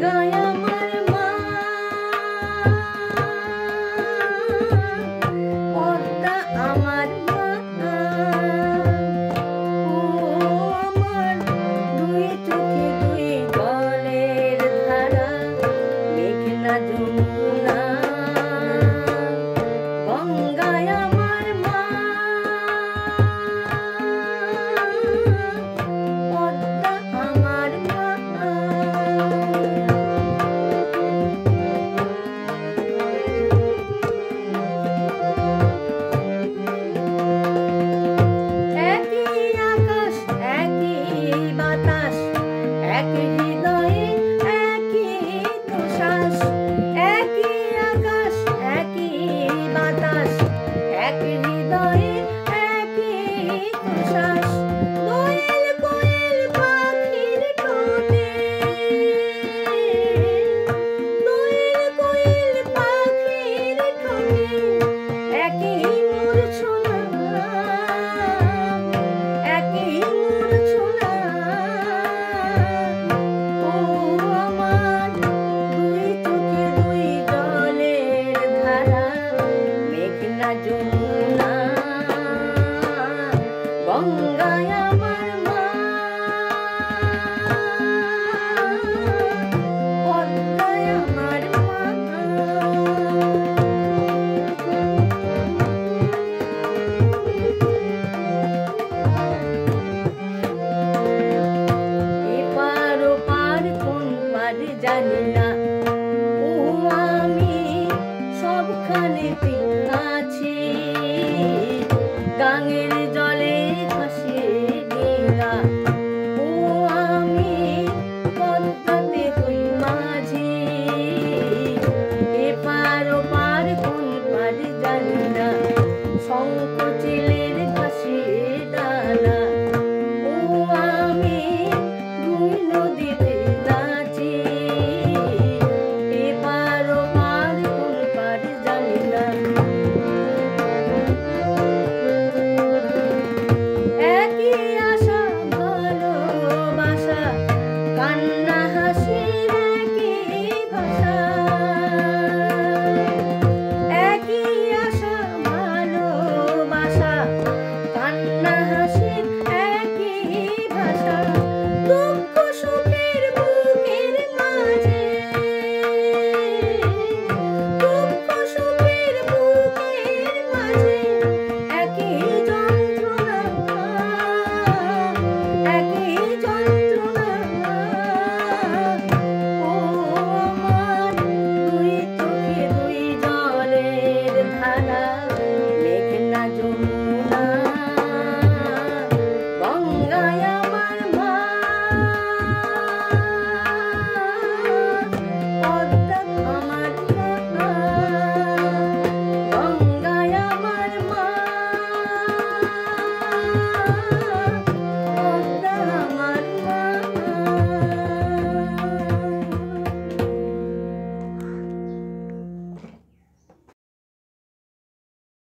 গঙ্গায় আমার মা, পদ্মা আমার মা, ও আমার দুই চোখে দুই জলের ধারা, মেঘনা যমুনা। গঙ্গায় আমার মা, পদ্মা আমার মা। একই আকাশ একই বাতাস, এক হৃদয়ে একই নিঃশ্বাস। একই আকাশ একই বাতাস, এক হৃদয়ে একই নিঃশ্বাস। দোয়েল কোয়েল পাখির ঠোঁটে, দোয়েল কোয়েল পাখির ঠোঁটে একই মূর্ছনা, একই মূর্ছনা। ও আমার দুই চোখে দুই জলের ধারা, মেঘনা যমুনা। গঙ্গায় আমার মা, পদ্মায় আমার মা। এপার ওপার কোন পার জানি না,